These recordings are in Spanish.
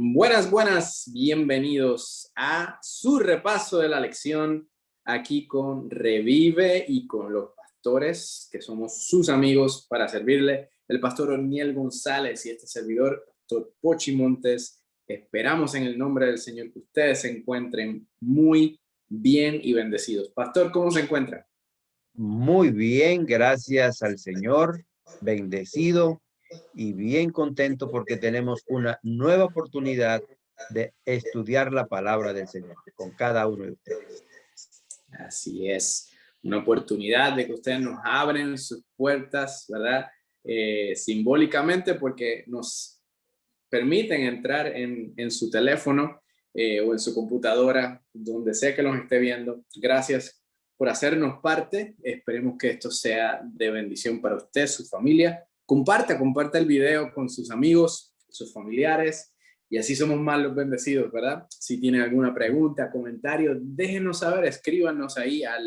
Buenas, buenas, bienvenidos a su repaso de la lección aquí con Revive y con los pastores que somos sus amigos para servirle, el pastor Orniel González y este servidor, pastor Pochi Montes. Esperamos en el nombre del Señor que ustedes se encuentren muy bien y bendecidos. Pastor, ¿cómo se encuentra? Muy bien, gracias al Señor, bendecido y bien contento porque tenemos una nueva oportunidad de estudiar la palabra del Señor con cada uno de ustedes. Así es, una oportunidad de que ustedes nos abren sus puertas, ¿verdad? Simbólicamente porque nos permiten entrar en su teléfono o en su computadora, donde sea que los esté viendo. Gracias por hacernos parte. Esperemos que esto sea de bendición para usted, su familia. Comparta el video con sus amigos, sus familiares, y así somos más los bendecidos, ¿verdad? Si tienen alguna pregunta, comentario, déjenos saber, escríbanos ahí a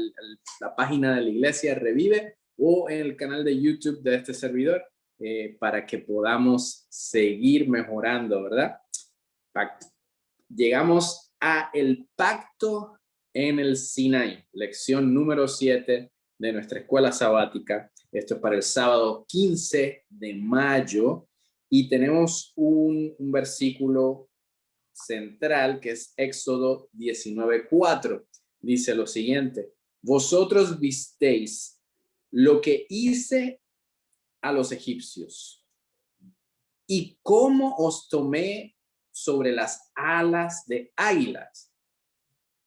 la página de la iglesia Revive o en el canal de YouTube de este servidor para que podamos seguir mejorando, ¿verdad? Pacto. Llegamos a el pacto en el Sinaí, lección número 7 de nuestra escuela sabática. Esto es para el sábado 15 de mayo y tenemos un versículo central que es Éxodo 19:4. Dice lo siguiente: vosotros visteis lo que hice a los egipcios y cómo os tomé sobre las alas de águilas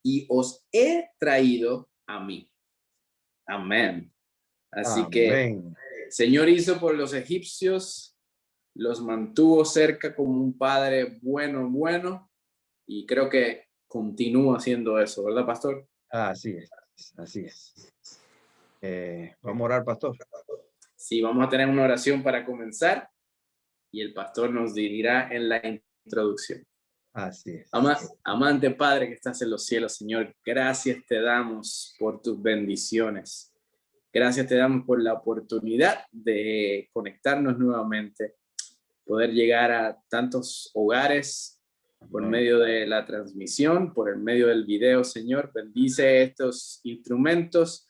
y os he traído a mí. Amén. Así que Amén. Señor hizo por los egipcios, los mantuvo cerca como un padre bueno, y creo que continúa haciendo eso, ¿verdad, pastor? Así es, así es. Vamos a orar, pastor. Sí, vamos a tener una oración para comenzar y el pastor nos dirigirá en la introducción. Así es. Amante Padre que estás en los cielos, Señor, gracias te damos por tus bendiciones. Gracias te damos por la oportunidad de conectarnos nuevamente, poder llegar a tantos hogares por Amén. medio de la transmisión, por el medio del video, Señor. Bendice estos instrumentos,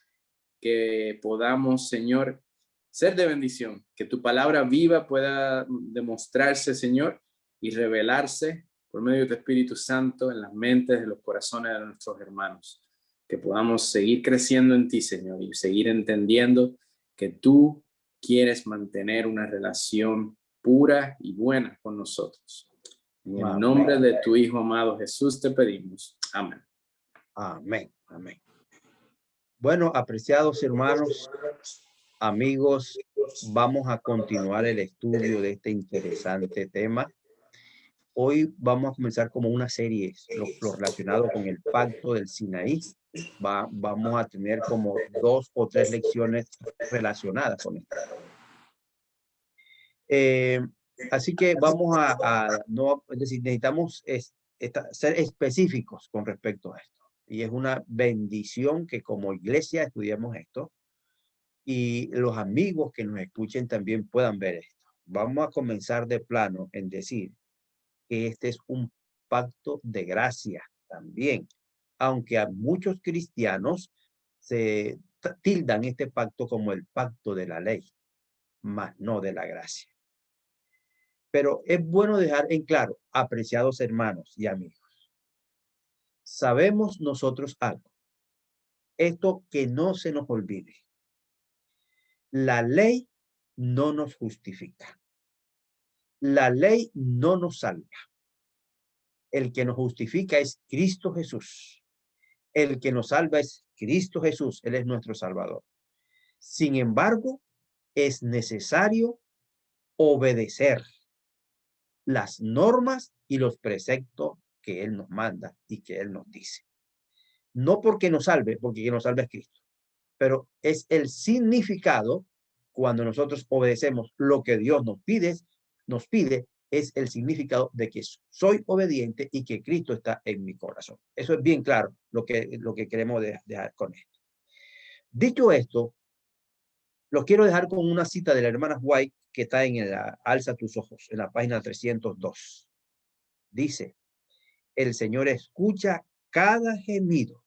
que podamos, Señor, ser de bendición, que tu palabra viva pueda demostrarse, Señor, y revelarse por medio de tu Espíritu Santo en las mentes, en los corazones de nuestros hermanos. Que podamos seguir creciendo en ti, Señor, y seguir entendiendo que tú quieres mantener una relación pura y buena con nosotros. En el nombre de tu Hijo amado Jesús te pedimos. Amén. Amén. Amén. Bueno, apreciados hermanos, amigos, vamos a continuar el estudio de este interesante tema. Hoy vamos a comenzar como una serie, lo relacionado con el pacto del Sinaí. Vamos a tener como 2 o 3 lecciones relacionadas con esto. Así que vamos no, es decir, necesitamos ser específicos con respecto a esto. Y es una bendición que como iglesia estudiemos esto y los amigos que nos escuchen también puedan ver esto. Vamos a comenzar de plano en decir que este es un pacto de gracia también, aunque a muchos cristianos se tildan este pacto como el pacto de la ley, mas no de la gracia. Pero es bueno dejar en claro, apreciados hermanos y amigos, sabemos nosotros algo, esto que no se nos olvide. La ley no nos justifica. La ley no nos salva. El que nos justifica es Cristo Jesús. El que nos salva es Cristo Jesús. Él es nuestro Salvador. Sin embargo, es necesario obedecer las normas y los preceptos que Él nos manda y que Él nos dice. No porque nos salve, porque quien nos salva es Cristo, pero es el significado cuando nosotros obedecemos lo que Dios nos pide es el significado de que soy obediente y que Cristo está en mi corazón. Eso es bien claro lo que queremos dejar con esto. Dicho esto, lo quiero dejar con una cita de la hermana White que está en la Alza tus ojos, en la página 302. Dice, el Señor escucha cada gemido,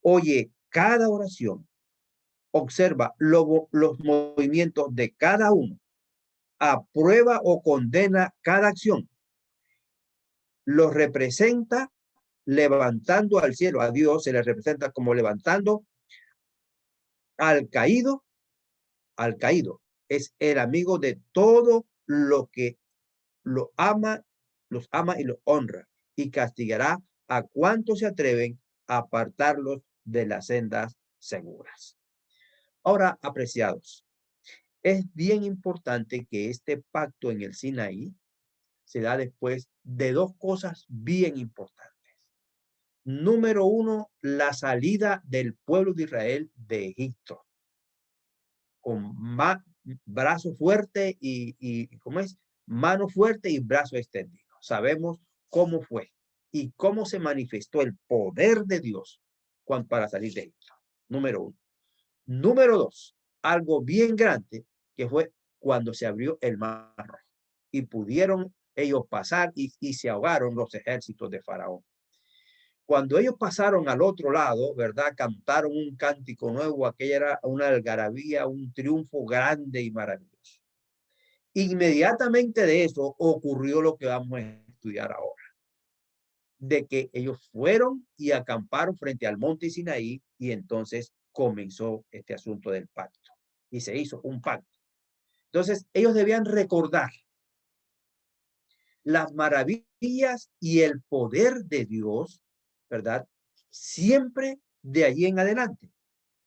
oye cada oración, observa los movimientos de cada uno, aprueba o condena cada acción, los representa levantando al cielo. A Dios se le representa como levantando al caído. Al caído es el amigo de todo lo que lo ama, los ama y los honra, y castigará a cuantos se atreven a apartarlos de las sendas seguras. Ahora, apreciados, es bien importante que este pacto en el Sinaí se da después de dos cosas bien importantes. Número uno, la salida del pueblo de Israel de Egipto con brazo fuerte y ¿cómo es? Mano fuerte y brazo extendido. Sabemos cómo fue y cómo se manifestó el poder de Dios para salir de Egipto. Número uno. Número dos, algo bien grande que fue cuando se abrió el mar rojo y pudieron ellos pasar y se ahogaron los ejércitos de Faraón. Cuando ellos pasaron al otro lado, ¿verdad? Cantaron un cántico nuevo, aquella era una algarabía, un triunfo grande y maravilloso. Inmediatamente de eso ocurrió lo que vamos a estudiar ahora, de que ellos fueron y acamparon frente al monte Sinaí y entonces comenzó este asunto del pacto y se hizo un pacto. Entonces ellos debían recordar las maravillas y el poder de Dios, ¿verdad? Siempre de allí en adelante,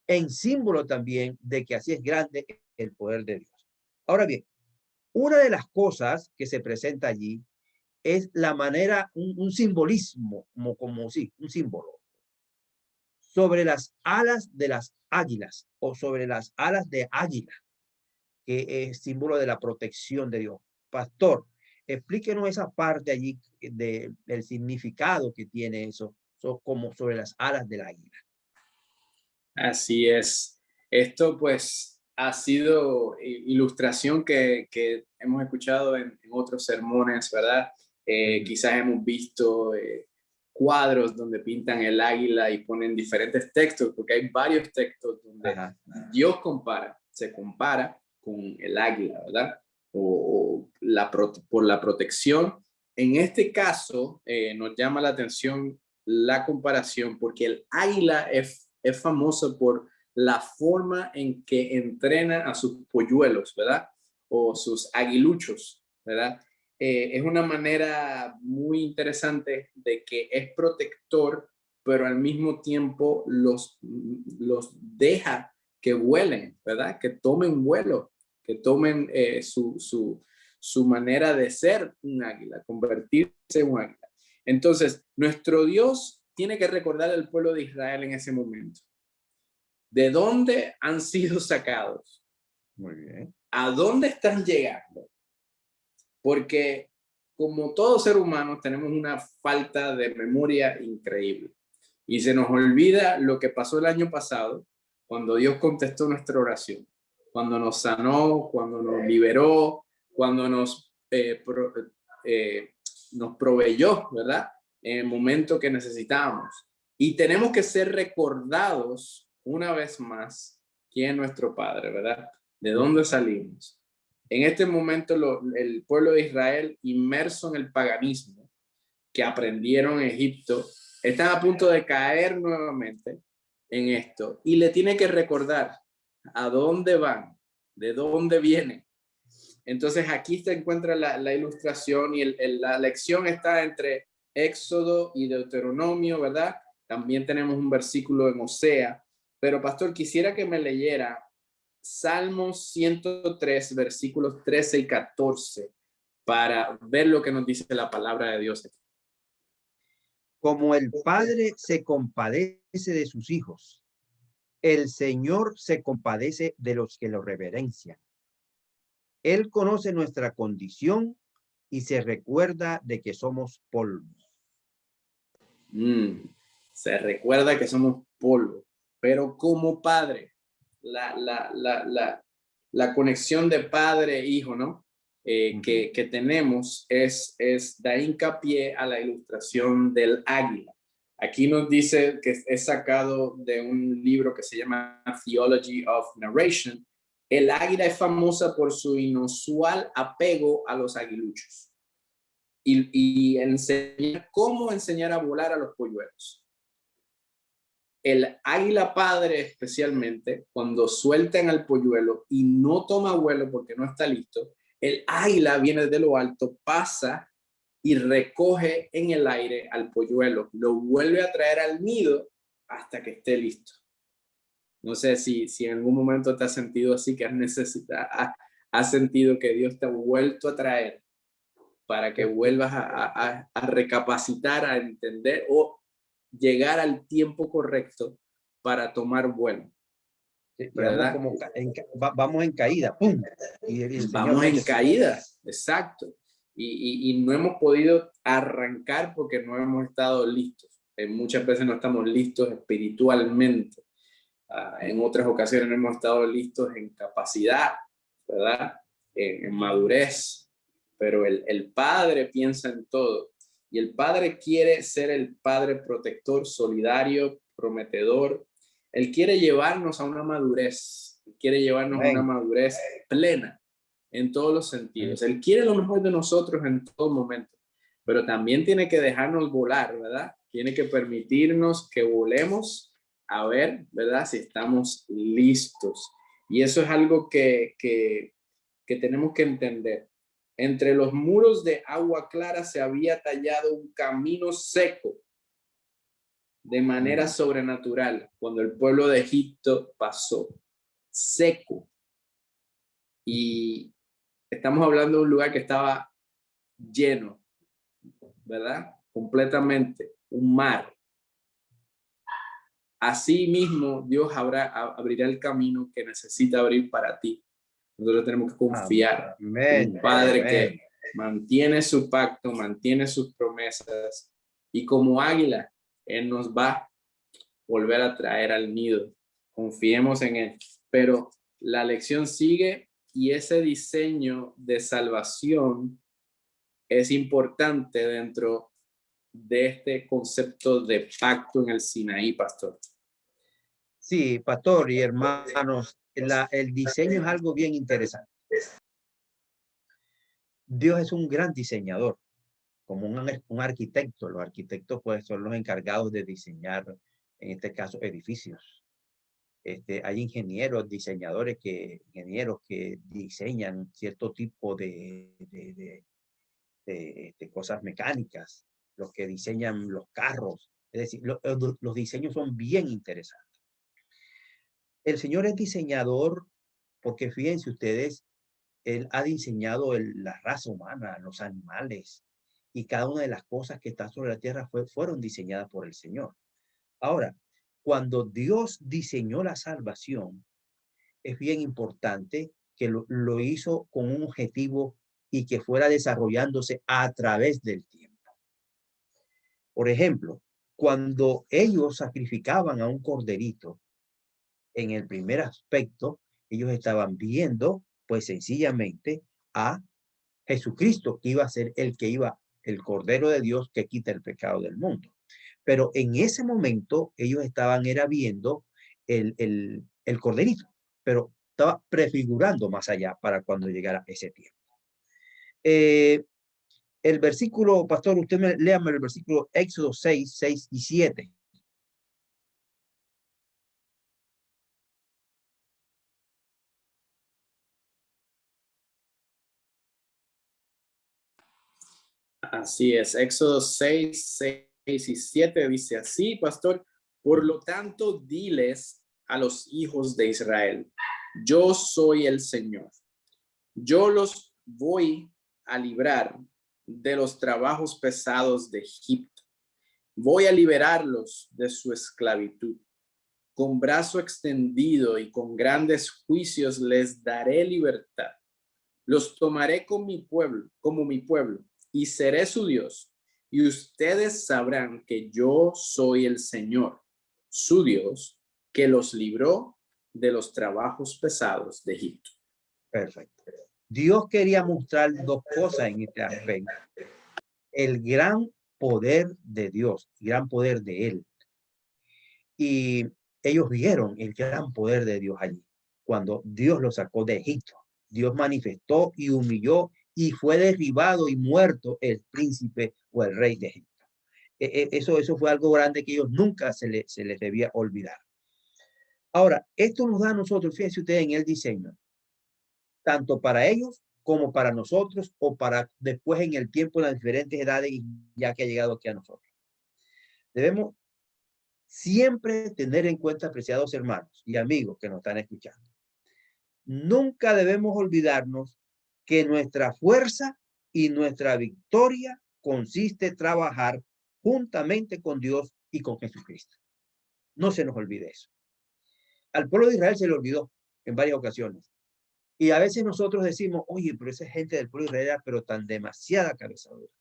en símbolo también de que así es grande el poder de Dios. Ahora bien, una de las cosas que se presenta allí es la manera, un simbolismo, como sí, un símbolo, sobre las alas de las águilas o sobre las alas de águila, que es símbolo de la protección de Dios. Pastor, explíquenos esa parte allí del significado que tiene eso, como sobre las alas del águila. Así es. Esto pues ha sido ilustración que hemos escuchado en otros sermones, ¿verdad? Quizás hemos visto cuadros donde pintan el águila y ponen diferentes textos, porque hay varios textos donde Dios se compara con el águila, ¿verdad? Por la protección. En este caso, nos llama la atención la comparación porque el águila es famoso por la forma en que entrena a sus polluelos, ¿verdad? O sus aguiluchos, ¿verdad? Es una manera muy interesante de que es protector, pero al mismo tiempo los deja que vuelen, ¿verdad? Que tomen vuelo, que tomen su manera de ser un águila, convertirse en un águila. Entonces, nuestro Dios tiene que recordar al pueblo de Israel en ese momento. ¿De dónde han sido sacados? Muy bien. ¿A dónde están llegando? Porque como todo ser humano tenemos una falta de memoria increíble. Y se nos olvida lo que pasó el año pasado, cuando Dios contestó nuestra oración, cuando nos sanó, cuando nos liberó, cuando nos proveyó, ¿verdad? En el momento que necesitábamos. Y tenemos que ser recordados una vez más quién es nuestro Padre, ¿verdad? ¿De dónde salimos? En este momento el pueblo de Israel, inmerso en el paganismo que aprendieron en Egipto, están a punto de caer nuevamente en esto y le tiene que recordar a dónde van, de dónde vienen. Entonces aquí se encuentra la ilustración y la lección está entre Éxodo y Deuteronomio, ¿verdad? También tenemos un versículo en Osea, pero pastor, quisiera que me leyera Salmos 103, versículos 13 y 14, para ver lo que nos dice la palabra de Dios. Como el Padre se compadece de sus hijos, el Señor se compadece de los que lo reverencian. Él conoce nuestra condición y se recuerda de que somos polvo. Se recuerda que somos polvo, pero como padre, la conexión de padre e hijo, ¿no? que tenemos da hincapié a la ilustración del águila. Aquí nos dice que es sacado de un libro que se llama Theology of Narration. El águila es famosa por su inusual apego a los aguiluchos y enseñar cómo enseñar a volar a los polluelos. El águila padre especialmente, cuando sueltan al polluelo y no toma vuelo porque no está listo, el águila viene de lo alto, pasa y recoge en el aire al polluelo, lo vuelve a traer al nido hasta que esté listo. No sé si en algún momento te has sentido así, que has sentido que Dios te ha vuelto a traer para que vuelvas a recapacitar, a entender o llegar al tiempo correcto para tomar vuelo. ¿Verdad? Vamos en caída, ¡pum! Vamos en caída, exacto. Y no hemos podido arrancar porque no hemos estado listos. Muchas veces no estamos listos espiritualmente. En otras ocasiones no hemos estado listos en capacidad, ¿verdad? En madurez. Pero el Padre piensa en todo. Y el Padre quiere ser el Padre protector, solidario, prometedor. Él quiere llevarnos a una madurez. Quiere llevarnos a una madurez plena en todos los sentidos. Él quiere lo mejor de nosotros en todo momento. Pero también tiene que dejarnos volar, ¿verdad? Tiene que permitirnos que volemos a ver, ¿verdad? Si estamos listos. Y eso es algo que tenemos que entender. Entre los muros de agua clara se había tallado un camino seco de manera sobrenatural cuando el pueblo de Egipto pasó. Seco. Y estamos hablando de un lugar que estaba lleno, ¿verdad? Completamente. Un mar. Así mismo Dios abrirá el camino que necesita abrir para ti. Nosotros tenemos que confiar en un Padre que mantiene su pacto, mantiene sus promesas y como águila, Él nos va a volver a traer al nido. Confiemos en Él. Pero la lección sigue y ese diseño de salvación es importante dentro de este concepto de pacto en el Sinaí, pastor. Sí, pastor y hermanos, el diseño es algo bien interesante. Dios es un gran diseñador, como un arquitecto. Los arquitectos pues son los encargados de diseñar, en este caso, edificios. Hay ingenieros que diseñan cierto tipo de cosas mecánicas, los que diseñan los carros. Es decir, los diseños son bien interesantes. El Señor es diseñador porque fíjense ustedes, Él ha diseñado la raza humana, los animales, y cada una de las cosas que están sobre la tierra fueron diseñadas por el Señor. Ahora, cuando Dios diseñó la salvación, es bien importante que lo hizo con un objetivo y que fuera desarrollándose a través del tiempo. Por ejemplo, cuando ellos sacrificaban a un corderito, en el primer aspecto, ellos estaban viendo, pues sencillamente, a Jesucristo, que iba a ser el Cordero de Dios que quita el pecado del mundo. Pero en ese momento, ellos estaban viendo el corderito, pero estaba prefigurando más allá para cuando llegara ese tiempo. El versículo, pastor, léame el versículo Éxodo 6, 6 y 7. Así es, Éxodo 6, 6 y 7 dice así, pastor, por lo tanto diles a los hijos de Israel, yo soy el Señor, yo los voy a librar de los trabajos pesados de Egipto, voy a liberarlos de su esclavitud, con brazo extendido y con grandes juicios les daré libertad, los tomaré con mi pueblo, como mi pueblo, y seré su Dios, y ustedes sabrán que yo soy el Señor, su Dios, que los libró de los trabajos pesados de Egipto. Perfecto. Dios quería mostrar dos cosas en este aspecto. El gran poder de Dios, el gran poder de Él. Y ellos vieron el gran poder de Dios allí. Cuando Dios los sacó de Egipto, Dios manifestó y humilló y fue derribado y muerto el príncipe o el rey de Egipto. Eso fue algo grande que ellos nunca se les debía olvidar. Ahora, esto nos da a nosotros, fíjense ustedes en el diseño, tanto para ellos como para nosotros o para después en el tiempo, en las diferentes edades, ya que ha llegado aquí a nosotros. Debemos siempre tener en cuenta, apreciados hermanos y amigos que nos están escuchando. Nunca debemos olvidarnos que nuestra fuerza y nuestra victoria consiste en trabajar juntamente con Dios y con Jesucristo. No se nos olvide eso. Al pueblo de Israel se le olvidó en varias ocasiones. Y a veces nosotros decimos, oye, pero esa gente del pueblo de Israel, pero tan demasiada cabeza dura.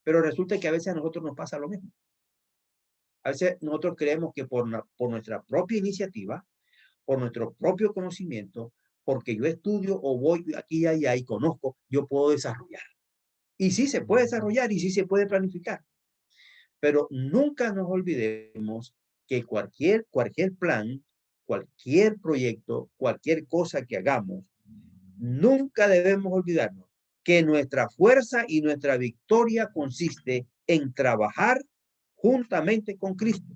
Pero resulta que a veces a nosotros nos pasa lo mismo. A veces nosotros creemos que por nuestra propia iniciativa, por nuestro propio conocimiento, porque yo estudio o voy aquí y allá y conozco, yo puedo desarrollar. Y sí se puede desarrollar y sí se puede planificar. Pero nunca nos olvidemos que cualquier plan, cualquier proyecto, cualquier cosa que hagamos, nunca debemos olvidarnos que nuestra fuerza y nuestra victoria consiste en trabajar juntamente con Cristo,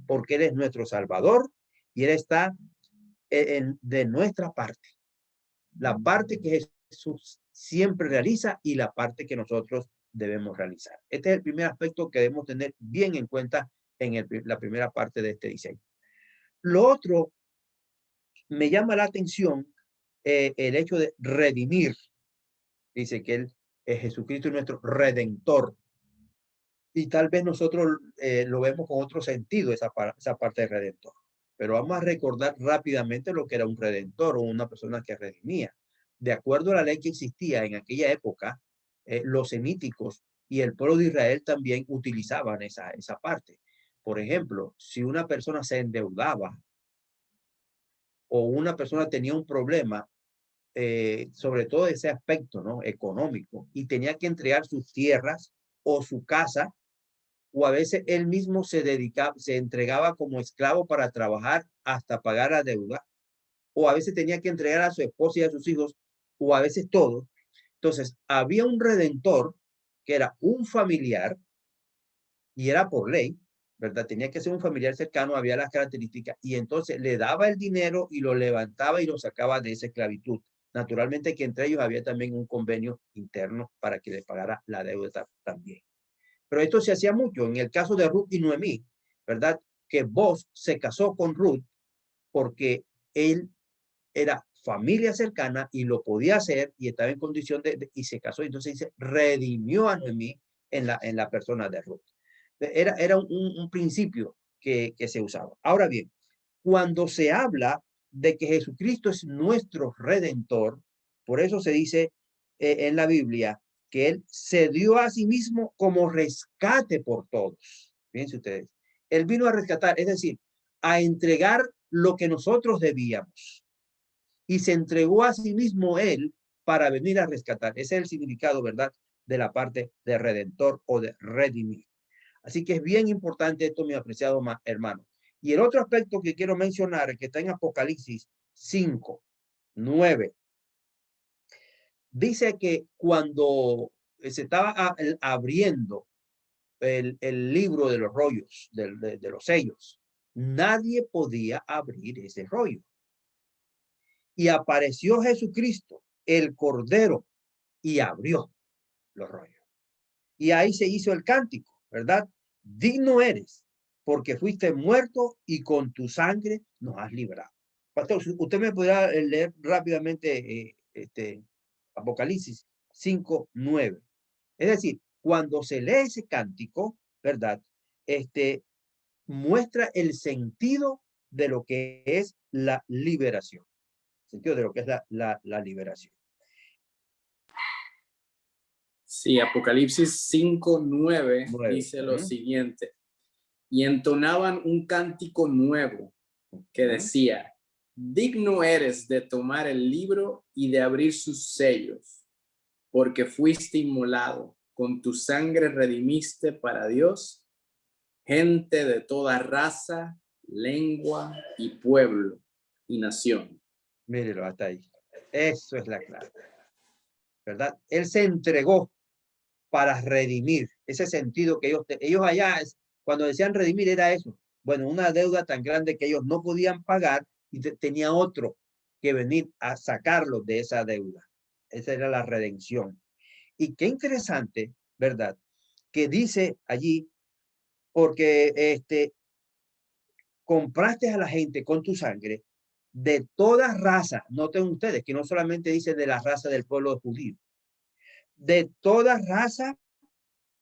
porque Él es nuestro Salvador y Él está de nuestra parte. La parte que Jesús siempre realiza y la parte que nosotros debemos realizar. Este es el primer aspecto que debemos tener bien en cuenta en la primera parte de este diseño. Lo otro, me llama la atención el hecho de redimir. Dice que Él es Jesucristo nuestro Redentor. Y tal vez nosotros lo vemos con otro sentido, esa parte de Redentor. Pero vamos a recordar rápidamente lo que era un Redentor o una persona que redimía. De acuerdo a la ley que existía en aquella época, los semíticos y el pueblo de Israel también utilizaban esa parte. Por ejemplo, si una persona se endeudaba o una persona tenía un problema, sobre todo ese aspecto, ¿no?, económico, y tenía que entregar sus tierras o su casa, o a veces él mismo se entregaba como esclavo para trabajar hasta pagar la deuda, o a veces tenía que entregar a su esposa y a sus hijos, o a veces todo. Entonces, había un redentor que era un familiar y era por ley, ¿verdad? Tenía que ser un familiar cercano, había las características, y entonces le daba el dinero y lo levantaba y lo sacaba de esa esclavitud. Naturalmente que entre ellos había también un convenio interno para que le pagara la deuda también. Pero esto se hacía mucho en el caso de Ruth y Noemí, ¿verdad? Que Boaz se casó con Ruth porque él era familia cercana y lo podía hacer y estaba en condición y se casó. Entonces dice, redimió a Noemí en la persona de Ruth. Era un principio que se usaba. Ahora bien, cuando se habla de que Jesucristo es nuestro redentor, por eso se dice en la Biblia que Él se dio a sí mismo como rescate por todos. Fíjense ustedes. Él vino a rescatar, es decir, a entregar lo que nosotros debíamos. Y se entregó a sí mismo Él para venir a rescatar. Ese es el significado, ¿verdad?, de la parte de redentor o de redimir. Así que es bien importante esto, mi apreciado hermano. Y el otro aspecto que quiero mencionar, que está en Apocalipsis 5, 9, dice que cuando se estaba abriendo el libro de los rollos, de los sellos, nadie podía abrir ese rollo. Y apareció Jesucristo, el Cordero, y abrió los rollos. Y ahí se hizo el cántico, ¿verdad? Digno eres, porque fuiste muerto y con tu sangre nos has librado. Pastor, usted me podrá leer rápidamente Apocalipsis 5, 9. Es decir, cuando se lee ese cántico, ¿verdad? Muestra el sentido de lo que es la liberación. El sentido de lo que es la liberación. Sí, Apocalipsis 5, 9 dice lo siguiente. Y entonaban un cántico nuevo que decía, digno eres de tomar el libro y de abrir sus sellos, porque fuiste inmolado, con tu sangre redimiste para Dios gente de toda raza, lengua y pueblo y nación. Mírelo hasta ahí. Eso es la clave, ¿verdad? Él se entregó para redimir ese sentido que ellos allá, cuando decían redimir era eso. Bueno, una deuda tan grande que ellos no podían pagar y tenía otro que venir a sacarlos de esa deuda. Esa era la redención. Y qué interesante, ¿verdad? Que dice allí, porque compraste a la gente con tu sangre de toda raza. Noten ustedes que no solamente dice de la raza del pueblo judío, de toda raza,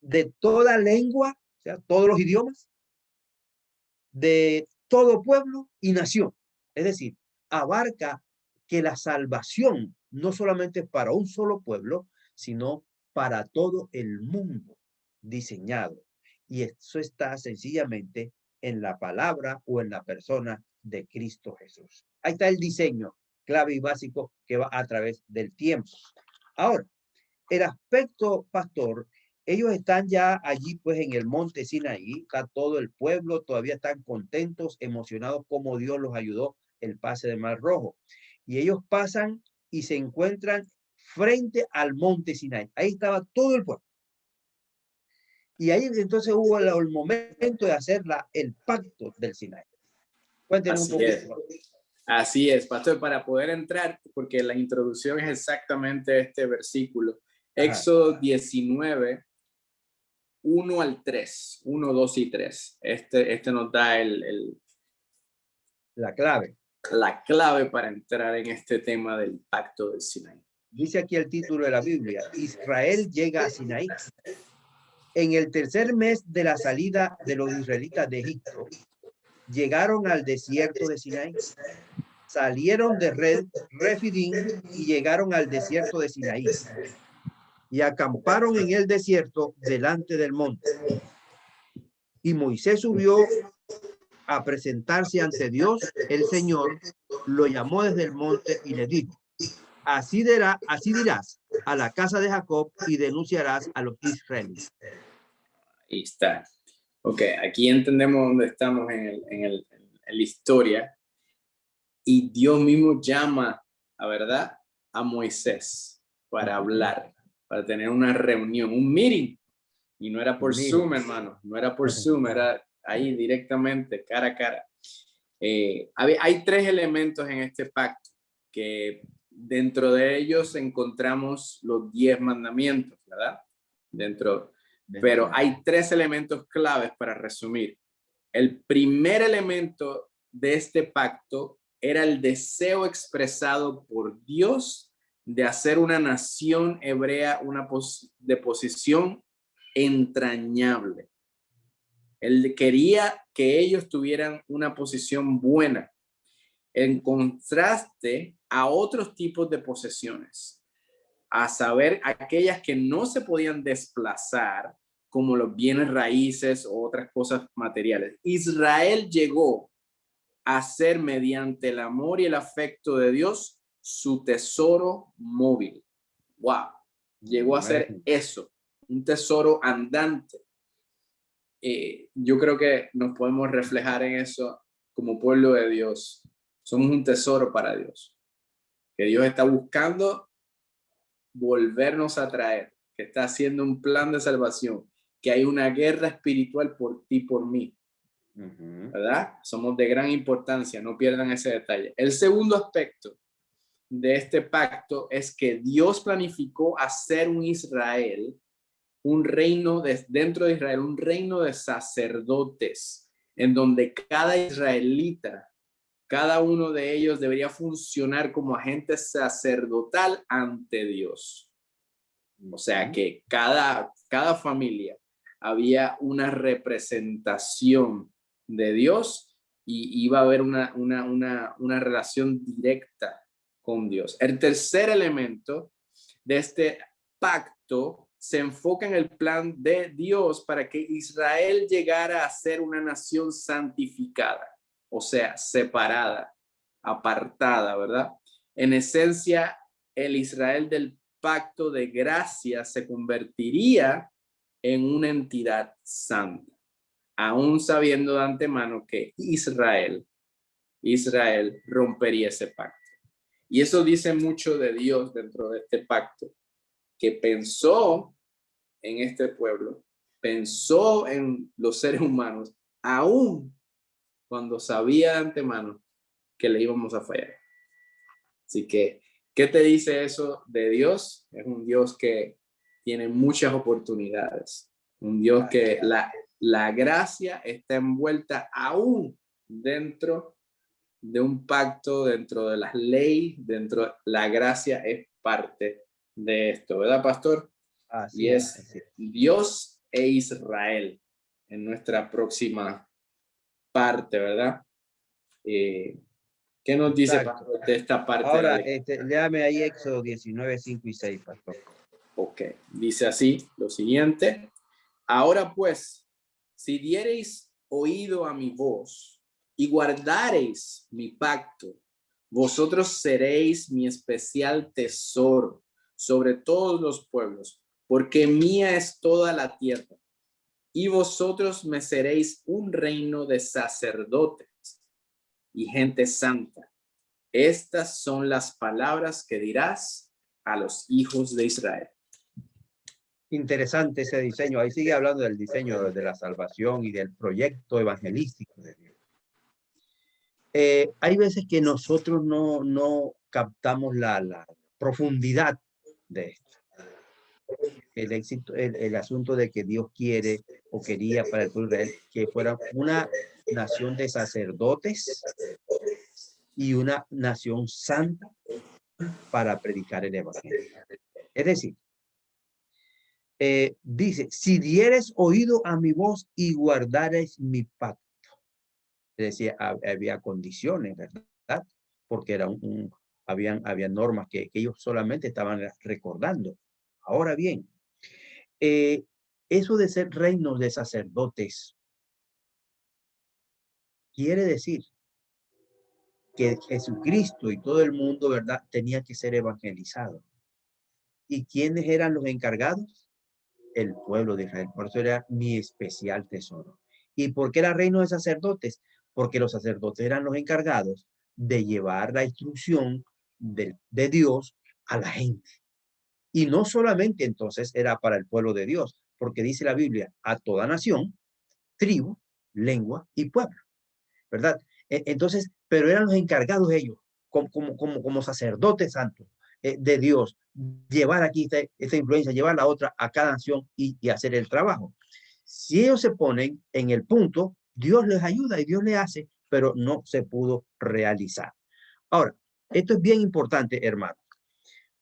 de toda lengua, o sea, todos los idiomas, de todo pueblo y nación. Es decir, abarca que la salvación no solamente es para un solo pueblo, sino para todo el mundo diseñado. Y eso está sencillamente en la palabra o en la persona de Cristo Jesús. Ahí está el diseño clave y básico que va a través del tiempo. Ahora, el aspecto, pastor, ellos están ya allí pues en el monte Sinaí, está todo el pueblo, todavía están contentos, emocionados como Dios los ayudó el pase del Mar Rojo. Y ellos pasan y se encuentran frente al monte Sinaí. Ahí estaba todo el pueblo. Y ahí entonces hubo el momento de hacer el pacto del Sinaí. Cuéntenos un poquito. Así es, pastor, para poder entrar, porque la introducción es exactamente este versículo. Ajá. Éxodo 19, 1 al 3, 1, 2 y 3. Este nos da la clave. La clave para entrar en este tema del pacto del Sinaí. Dice aquí el título de la Biblia: Israel llega a Sinaí. En el tercer mes de la salida de los israelitas de Egipto, llegaron al desierto de Sinaí. Salieron de Refidim y llegaron al desierto de Sinaí. Y acamparon en el desierto delante del monte. Y Moisés subió a presentarse ante Dios. El Señor lo llamó desde el monte y le dijo: así dirás a la casa de Jacob y denunciarás a los israelíes. Ahí está. Ok, aquí entendemos dónde estamos en la historia. Y Dios mismo llama, a verdad, a Moisés para hablar, para tener una reunión, un meeting. Y no era por Zoom, hermano, no era por Zoom, era ahí directamente, cara a cara. Hay tres elementos en este pacto, que dentro de ellos encontramos los 10 mandamientos, ¿verdad? Pero hay tres elementos claves para resumir. El primer elemento de este pacto era el deseo expresado por Dios de hacer una nación hebrea de posición entrañable. Él quería que ellos tuvieran una posición buena, en contraste a otros tipos de posesiones, a saber, aquellas que no se podían desplazar, como los bienes raíces o otras cosas materiales. Israel llegó a ser, mediante el amor y el afecto de Dios, su tesoro móvil. ¡Wow! Llegó a ser eso, un tesoro andante. Yo creo que nos podemos reflejar en eso como pueblo de Dios. Somos un tesoro para Dios, que Dios está buscando volvernos a traer, que está haciendo un plan de salvación, que hay una guerra espiritual por ti, por mí. ¿Verdad? Somos de gran importancia, no pierdan ese detalle. El segundo aspecto de este pacto es que Dios planificó hacer un Israel, un reino dentro de Israel, un reino de sacerdotes, en donde cada israelita, cada uno de ellos debería funcionar como agente sacerdotal ante Dios. O sea que cada familia había una representación de Dios y iba a haber una relación directa con Dios. El tercer elemento de este pacto se enfoca en el plan de Dios para que Israel llegara a ser una nación santificada, o sea, separada, apartada, ¿verdad? En esencia, el Israel del pacto de gracia se convertiría en una entidad santa, aún sabiendo de antemano que Israel rompería ese pacto. Y eso dice mucho de Dios dentro de este pacto, que pensó en este pueblo, pensó en los seres humanos, aún cuando sabía de antemano que le íbamos a fallar. Así que, ¿qué te dice eso de Dios? Es un Dios que tiene muchas oportunidades, un Dios que la gracia está envuelta aún dentro de un pacto, dentro de las leyes, dentro de la gracia es parte de esto, ¿verdad, pastor? Así Y es así es. Dios e Israel en nuestra próxima parte, ¿verdad? ¿Qué nos dice, Exacto. pastor, de esta parte de la Ahora, lectura? léame ahí Éxodo 19, 5 y 6, pastor. Ok, dice así lo siguiente. Ahora pues, si diereis oído a mi voz y guardareis mi pacto, vosotros seréis mi especial tesoro sobre todos los pueblos, porque mía es toda la tierra, y vosotros me seréis un reino de sacerdotes y gente santa. Estas son las palabras que dirás a los hijos de Israel. Interesante ese diseño. Ahí sigue hablando del diseño de la salvación y del proyecto evangelístico de Dios. Hay veces que nosotros no captamos la profundidad de esto. El éxito, el asunto de que Dios quiere o quería para el pueblo de Israel que fuera una nación de sacerdotes y una nación santa para predicar el evangelio. Es decir, dice, si dieres oído a mi voz y guardares mi pacto. Es decir, había condiciones, ¿verdad? Porque era habían normas que ellos solamente estaban recordando. Ahora bien, eso de ser reinos de sacerdotes quiere decir que Jesucristo y todo el mundo, ¿verdad? Tenía que ser evangelizado. ¿Y quiénes eran los encargados? El pueblo de Israel. Por eso era mi especial tesoro. ¿Y por qué era reino de sacerdotes? Porque los sacerdotes eran los encargados de llevar la instrucción de Dios a la gente. Y no solamente entonces era para el pueblo de Dios, porque dice la Biblia, a toda nación, tribu, lengua y pueblo, ¿verdad? Entonces, pero eran los encargados ellos, como sacerdotes santos de Dios, llevar aquí esta influencia, llevar la otra a cada nación y hacer el trabajo. Si ellos se ponen en el punto, Dios les ayuda y Dios les hace, pero no se pudo realizar. Ahora, esto es bien importante, hermano.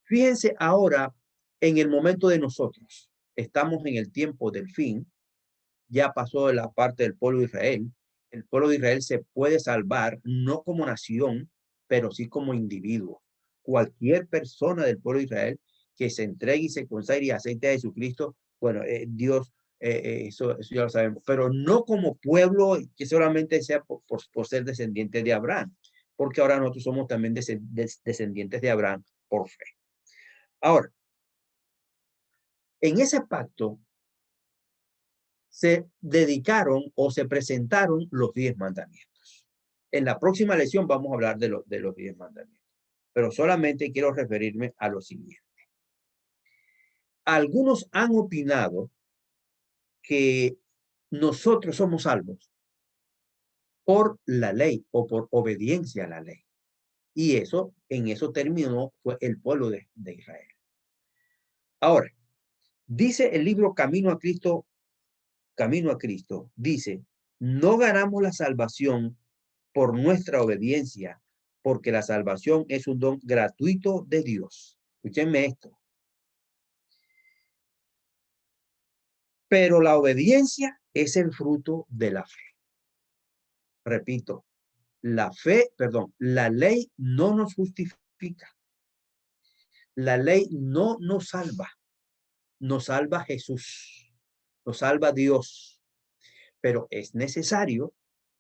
Fíjense ahora en el momento de nosotros. Estamos en el tiempo del fin. Ya pasó de la parte del pueblo de Israel. El pueblo de Israel se puede salvar, no como nación, pero sí como individuo. Cualquier persona del pueblo de Israel que se entregue y se consagre y acepte a Jesucristo, bueno, Dios, eso ya lo sabemos, pero no como pueblo que solamente sea por ser descendiente de Abraham, porque ahora nosotros somos también descendientes de Abraham por fe. Ahora, en ese pacto se dedicaron o se presentaron los 10 mandamientos. En la próxima lección vamos a hablar de los 10 mandamientos, pero solamente quiero referirme a lo siguiente. Algunos han opinado que nosotros somos salvos por la ley o por obediencia a la ley. Y eso, en eso terminó fue el pueblo de Israel. Ahora, dice el libro Camino a Cristo, dice, no ganamos la salvación por nuestra obediencia, porque la salvación es un don gratuito de Dios. Escúchenme esto. Pero la obediencia es el fruto de la fe. Repito, la ley no nos justifica. La ley no nos salva Jesús, nos salva Dios. Pero es necesario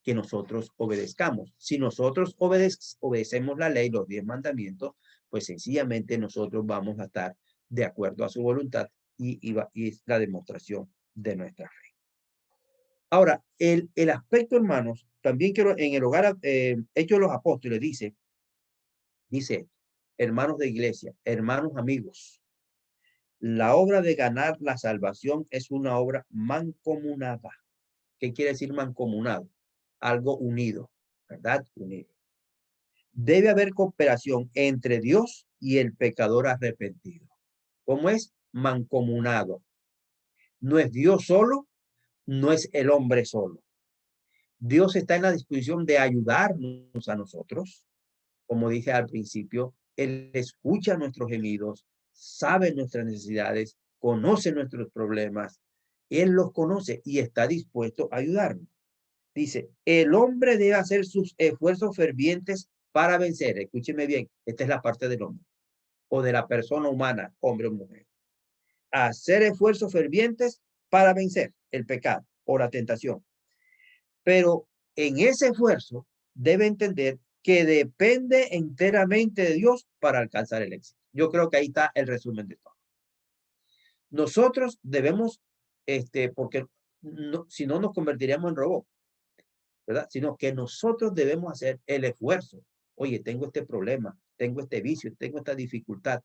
que nosotros obedezcamos. Si nosotros obedecemos la ley, los 10 mandamientos, pues sencillamente nosotros vamos a estar de acuerdo a su voluntad y es la demostración de nuestra fe. Ahora, el aspecto, hermanos, también quiero en el hogar, Hechos de los Apóstoles dice, hermanos de iglesia, hermanos amigos, la obra de ganar la salvación es una obra mancomunada. ¿Qué quiere decir mancomunado? Algo unido, ¿verdad? Unido. Debe haber cooperación entre Dios y el pecador arrepentido. ¿Cómo es? Mancomunado. No es Dios solo, no es el hombre solo. Dios está en la disposición de ayudarnos a nosotros. Como dije al principio, Él escucha nuestros gemidos, sabe nuestras necesidades, conoce nuestros problemas. Él los conoce y está dispuesto a ayudarnos. Dice, el hombre debe hacer sus esfuerzos fervientes para vencer. Escúcheme bien, esta es la parte del hombre o de la persona humana, hombre o mujer. Hacer esfuerzos fervientes para vencer el pecado o la tentación. Pero en ese esfuerzo debe entender que depende enteramente de Dios para alcanzar el éxito. Yo creo que ahí está el resumen de todo. Nosotros debemos, porque no, si no nos convertiríamos en robot, ¿verdad? Sino que nosotros debemos hacer el esfuerzo. Oye, tengo este problema, tengo este vicio, tengo esta dificultad.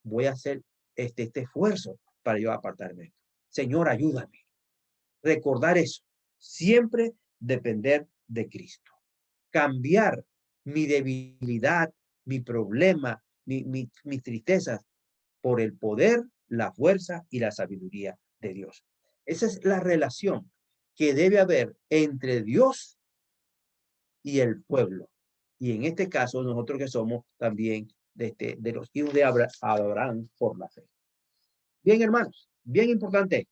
Voy a hacer este esfuerzo para yo apartarme. Señor, ayúdame. Recordar eso. Siempre depender de Cristo. Cambiar mi debilidad, mi problema, mis tristezas por el poder, la fuerza y la sabiduría de Dios. Esa es la relación que debe haber entre Dios y el pueblo. Y en este caso, nosotros que somos también de los hijos de Abraham por la fe. Bien, hermanos, bien importante.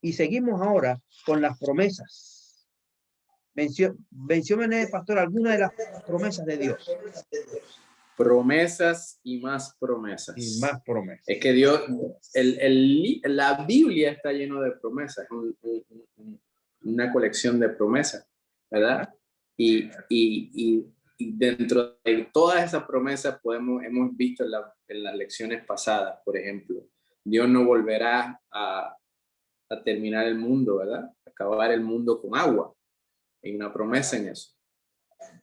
Y seguimos ahora con las promesas. Mencione, pastor, alguna de las promesas de Dios. Promesas y más promesas. Y más promesas. Es que Dios, la Biblia está lleno de promesas, una colección de promesas, ¿verdad? Y dentro de todas esas promesas hemos visto en las lecciones pasadas, por ejemplo, Dios no volverá a terminar el mundo, ¿verdad? Acabar el mundo con agua. Hay una promesa en eso.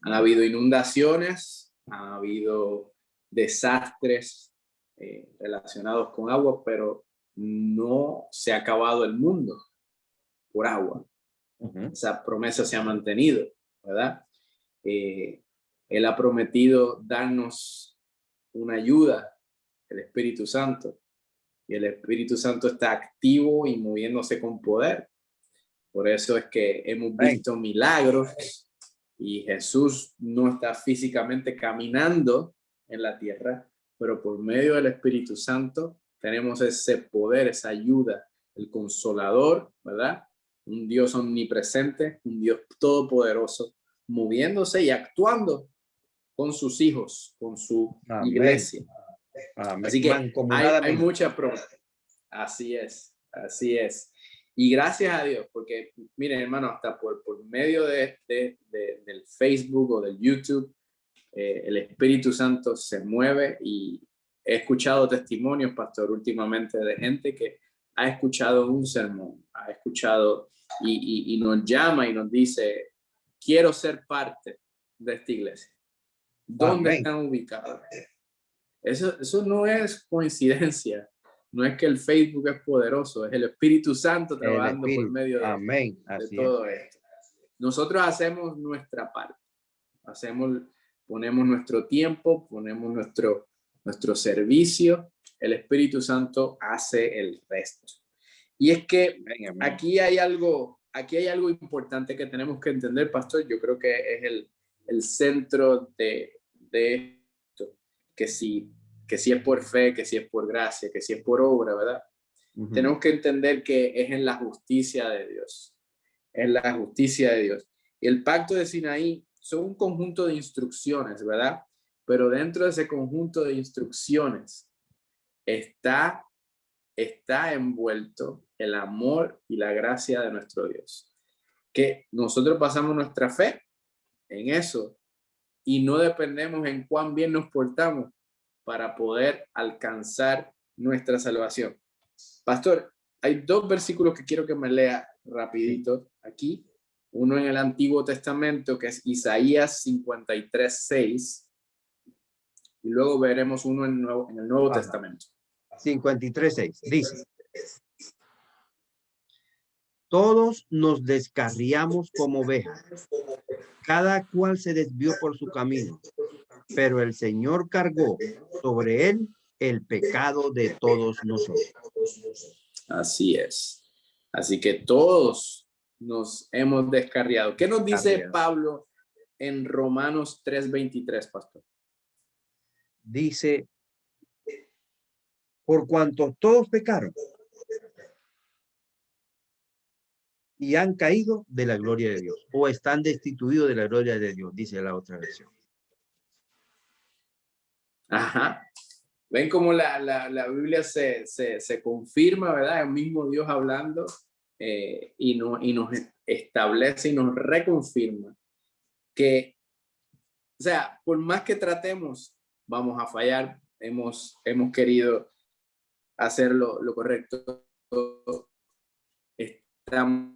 Han habido inundaciones, han habido desastres relacionados con agua, pero no se ha acabado el mundo por agua. Esa promesa se ha mantenido, ¿verdad? Él ha prometido darnos una ayuda, el Espíritu Santo, y el Espíritu Santo está activo y moviéndose con poder. Por eso es que hemos visto milagros y Jesús no está físicamente caminando en la tierra, pero por medio del Espíritu Santo tenemos ese poder, esa ayuda, el Consolador, ¿verdad? Un Dios omnipresente, un Dios todopoderoso, moviéndose y actuando con sus hijos, con su iglesia. Amén. Así que hay muchas promesas. Así es, así es. Y gracias a Dios, porque miren, hermano, hasta por medio del Facebook o del YouTube, el Espíritu Santo se mueve y he escuchado testimonios, pastor, últimamente de gente que ha escuchado un sermón, ha escuchado y nos llama y nos dice, quiero ser parte de esta iglesia. ¿Dónde están ubicados? Eso no es coincidencia. No es que el Facebook es poderoso, es el Espíritu Santo trabajando por medio de todo esto. Nosotros hacemos nuestra parte. Ponemos nuestro tiempo, ponemos nuestro servicio. El Espíritu Santo hace el resto. Y es que aquí hay algo importante que tenemos que entender, pastor. Yo creo que es el centro de esto, que si es por fe, que si es por gracia, que si es por obra, ¿verdad? Tenemos que entender que es en la justicia de Dios. En la justicia de Dios. Y el pacto de Sinaí son un conjunto de instrucciones, ¿verdad? Pero dentro de ese conjunto de instrucciones está envuelto el amor y la gracia de nuestro Dios. que nosotros basamos nuestra fe en eso y no dependemos en cuán bien nos portamos para poder alcanzar nuestra salvación. Pastor, hay dos versículos que quiero que me lea rapidito aquí. Uno en el Antiguo Testamento, que es Isaías 53:6, y luego veremos uno en el Nuevo Testamento. 53:6 dice: todos nos descarriamos como ovejas, cada cual se desvió por su camino, pero el Señor cargó sobre él el pecado de todos nosotros. Así es. Así que todos nos hemos descarriado. ¿Qué nos dice Pablo en Romanos 3:23, pastor? Dice: por cuanto todos pecaron y han caído de la gloria de Dios, o están destituidos de la gloria de Dios, dice la otra versión. Ajá. Ven cómo la Biblia se confirma, ¿verdad? El mismo Dios hablando y nos establece y nos reconfirma que, o sea, por más que tratemos, vamos a fallar. Hemos querido hacer lo correcto. Estamos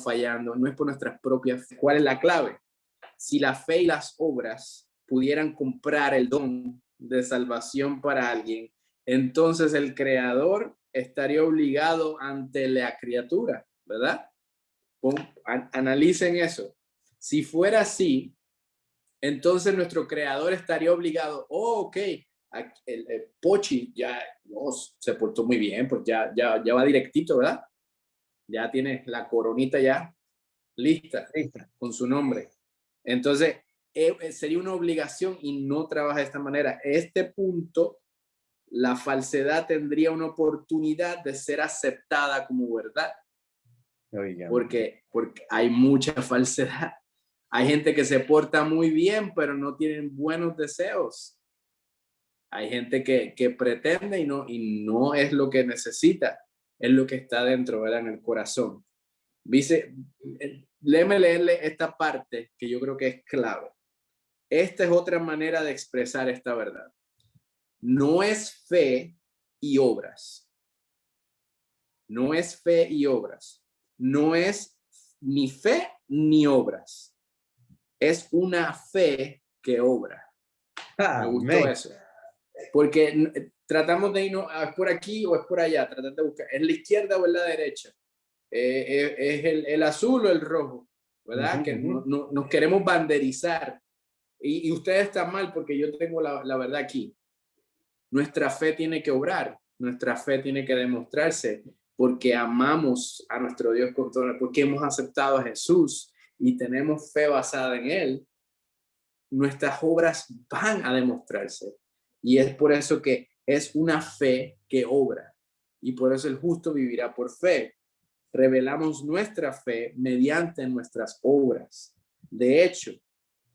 fallando. No es por nuestras propias. ¿Cuál es la clave? Si la fe y las obras pudieran comprar el don de salvación para alguien, entonces el creador estaría obligado ante la criatura, ¿verdad? Analicen eso. Si fuera así, entonces nuestro creador estaría obligado, ok, el Pochi ya se portó muy bien, pues ya va directito, ¿verdad? Ya tiene la coronita ya lista con su nombre. Entonces, sería una obligación y no trabaja de esta manera. A este punto, la falsedad tendría una oportunidad de ser aceptada como verdad. Porque hay mucha falsedad. Hay gente que se porta muy bien, pero no tienen buenos deseos. Hay gente que pretende y no es lo que necesita, es lo que está dentro, ¿verdad? En el corazón. Dice, leerle esta parte que yo creo que es clave. Esta es otra manera de expresar esta verdad. No es fe y obras. No es fe y obras. No es ni fe ni obras. Es una fe que obra. Me gustó eso. Porque tratamos de irnos, ¿es por aquí o es por allá? Tratando de buscar, ¿es la izquierda o es la derecha? ¿Es el azul o el rojo? ¿Verdad? Que no, nos queremos banderizar. Y usted está mal porque yo tengo la verdad aquí. Nuestra fe tiene que obrar, nuestra fe tiene que demostrarse porque amamos a nuestro Dios con todo, porque hemos aceptado a Jesús y tenemos fe basada en Él. Nuestras obras van a demostrarse. Y es por eso que es una fe que obra. Y por eso el justo vivirá por fe. Revelamos nuestra fe mediante nuestras obras. De hecho,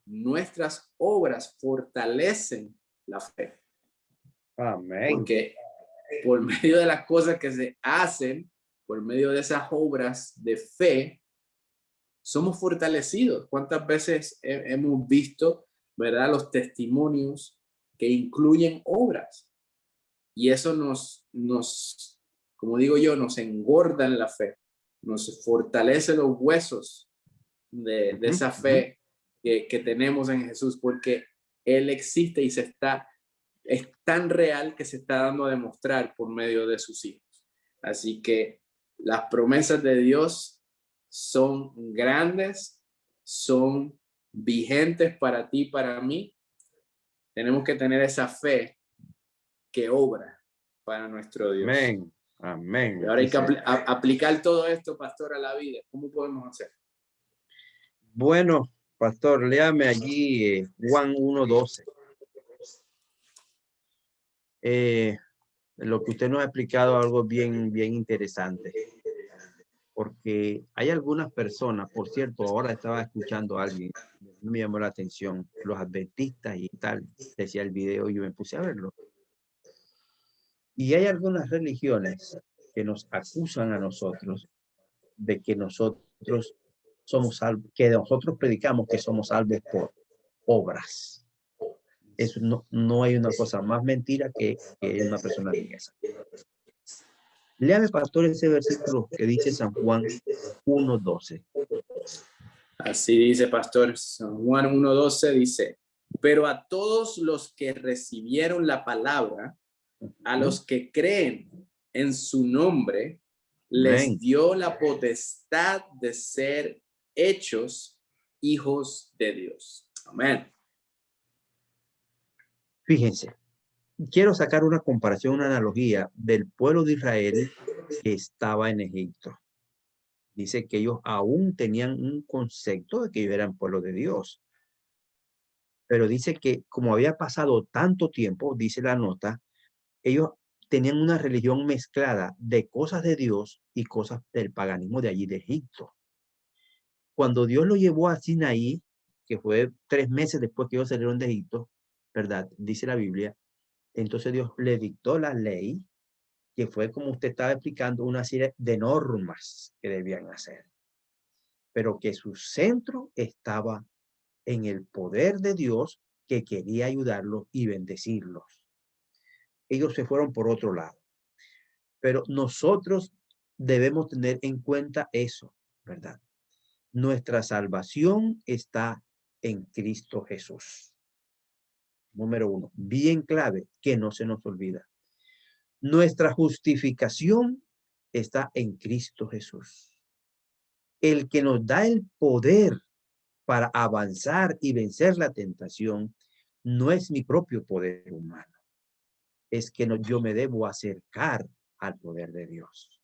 nuestras obras fortalecen la fe. Amén. Porque por medio de las cosas que se hacen, por medio de esas obras de fe, somos fortalecidos. ¿Cuántas veces hemos visto, verdad, los testimonios que incluyen obras? Y eso nos, como digo yo, nos engorda en la fe, nos fortalece los huesos de esa fe que tenemos en Jesús, porque Él existe y es tan real que se está dando a demostrar por medio de sus hijos. Así que las promesas de Dios son grandes, son vigentes para ti, para mí. Tenemos que tener esa fe que obra para nuestro Dios. Amén. Amén. Y ahora hay que aplicar todo esto, pastor, a la vida. ¿Cómo podemos hacer? Bueno, pastor, léame allí Juan 1:12. Lo que usted nos ha explicado, algo bien interesante. Porque hay algunas personas, por cierto, ahora estaba escuchando a alguien, me llamó la atención, los adventistas y tal, decía el video y yo me puse a verlo. Y hay algunas religiones que nos acusan a nosotros de que nosotros somos salvos, que nosotros predicamos que somos salvos por obras. Eso no hay una cosa más mentira que una persona diga eso. Léame, pastor, ese versículo que dice San Juan 1:12. Así dice, pastor. San Juan 1:12 dice, pero a todos los que recibieron la palabra, a los que creen en su nombre, les dio la potestad de ser hechos hijos de Dios. Amén. Fíjense, quiero sacar una comparación, una analogía del pueblo de Israel que estaba en Egipto. Dice que ellos aún tenían un concepto de que ellos eran pueblo de Dios. Pero dice que como había pasado tanto tiempo, dice la nota, ellos tenían una religión mezclada de cosas de Dios y cosas del paganismo de allí de Egipto. Cuando Dios lo llevó a Sinaí, que fue 3 meses después que ellos salieron de Egipto, ¿verdad? Dice la Biblia. Entonces Dios le dictó la ley, que fue, como usted estaba explicando, una serie de normas que debían hacer. Pero que su centro estaba en el poder de Dios, que quería ayudarlos y bendecirlos. Ellos se fueron por otro lado. Pero nosotros debemos tener en cuenta eso, ¿verdad? Nuestra salvación está en Cristo Jesús. Número 1, bien clave, que no se nos olvida. Nuestra justificación está en Cristo Jesús. El que nos da el poder para avanzar y vencer la tentación no es mi propio poder humano. Es que yo me debo acercar al poder de Dios.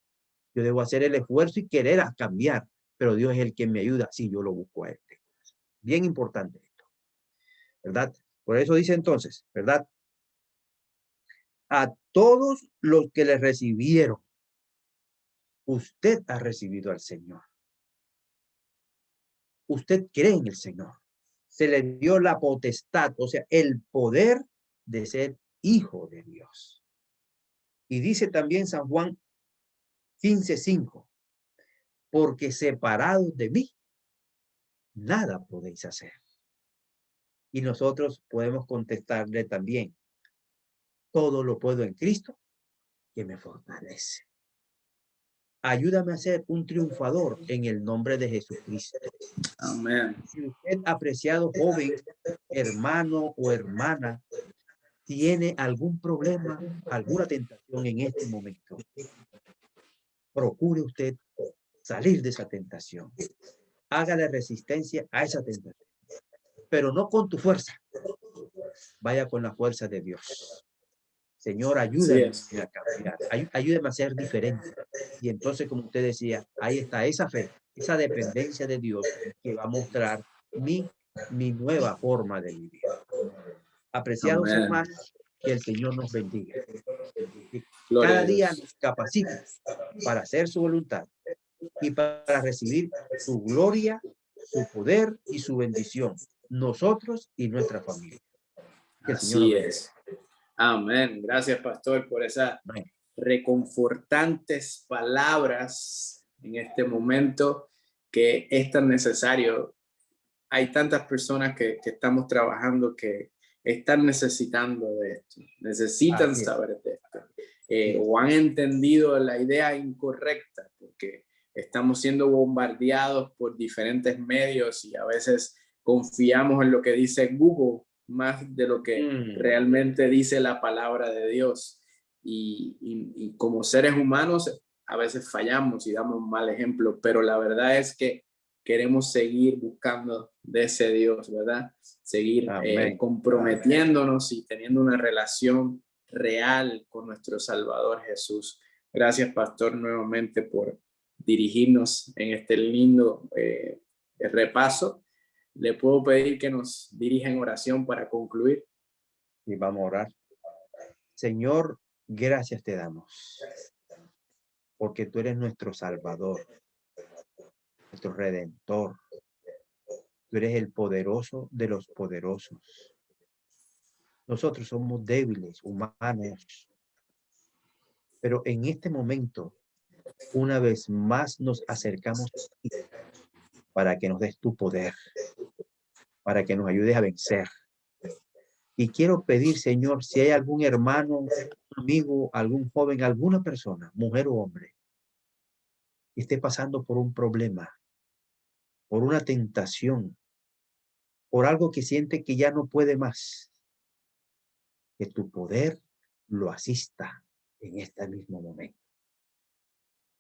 Yo debo hacer el esfuerzo y querer cambiar, pero Dios es el que me ayuda si yo lo busco a Él. Bien importante esto, ¿verdad? Por eso dice entonces, ¿verdad? A todos los que le recibieron, usted ha recibido al Señor. Usted cree en el Señor. Se le dio la potestad, o sea, el poder de ser hijo de Dios. Y dice también San Juan 15:5, porque separados de mí, nada podéis hacer. Y nosotros podemos contestarle también, todo lo puedo en Cristo que me fortalece. Ayúdame a ser un triunfador en el nombre de Jesucristo. Amén. Si usted, apreciado joven, hermano o hermana, tiene algún problema, alguna tentación en este momento, procure usted salir de esa tentación. Hágale resistencia a esa tentación, pero no con tu fuerza. Vaya con la fuerza de Dios. Señor, ayúdame a cambiar, ayúdame a ser diferente. Y entonces, como usted decía, ahí está esa fe, esa dependencia de Dios que va a mostrar mi nueva forma de vivir. Apreciados Amén. hermanos, que el Señor nos bendiga. Que Gloria cada a día Dios. nos capacite para hacer su voluntad y para recibir su gloria, su poder y su bendición, nosotros y nuestra familia. Que el Señor nos Así bendiga. es. Amén. Gracias, pastor, por esas Amén. reconfortantes palabras en este momento que es tan necesario. Hay tantas personas que estamos trabajando que están necesitando de esto, necesitan Así es. saber de esto, o han entendido la idea incorrecta, porque estamos siendo bombardeados por diferentes medios y a veces confiamos en lo que dice Google más de lo que realmente dice la palabra de Dios. Y como seres humanos a veces fallamos y damos un mal ejemplo, pero la verdad es que queremos seguir buscando de ese Dios, ¿verdad? Seguir comprometiéndonos y teniendo una relación real con nuestro Salvador Jesús. Gracias, pastor, nuevamente por dirigirnos en este lindo repaso. Le puedo pedir que nos dirija en oración para concluir. Y vamos a orar. Señor, gracias te damos, porque tú eres nuestro Salvador, nuestro Redentor. Tú eres el poderoso de los poderosos. Nosotros somos débiles, humanos, pero en este momento, una vez más nos acercamos a ti para que nos des tu poder, para que nos ayudes a vencer. Y quiero pedir, Señor, si hay algún hermano, amigo, algún joven, alguna persona, mujer o hombre, que esté pasando por un problema, por una tentación, por algo que siente que ya no puede más, que tu poder lo asista en este mismo momento.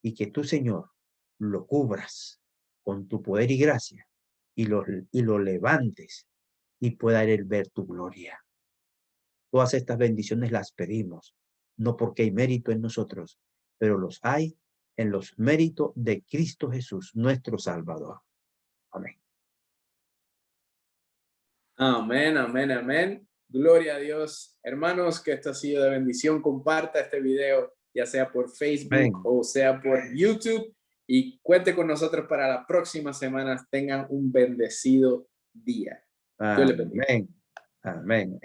Y que tú, Señor, lo cubras con tu poder y gracia y lo levantes y pueda él ver tu gloria. Todas estas bendiciones las pedimos, no porque hay mérito en nosotros, pero los hay en los méritos de Cristo Jesús, nuestro Salvador. Amén. Amén, amén, amén. Gloria a Dios. Hermanos, que esto ha sido de bendición. Comparta este video, ya sea por Facebook Amén. o sea por YouTube. Y cuente con nosotros para las próximas semanas. Tengan un bendecido día. Dios les bendiga. Amén. Amén.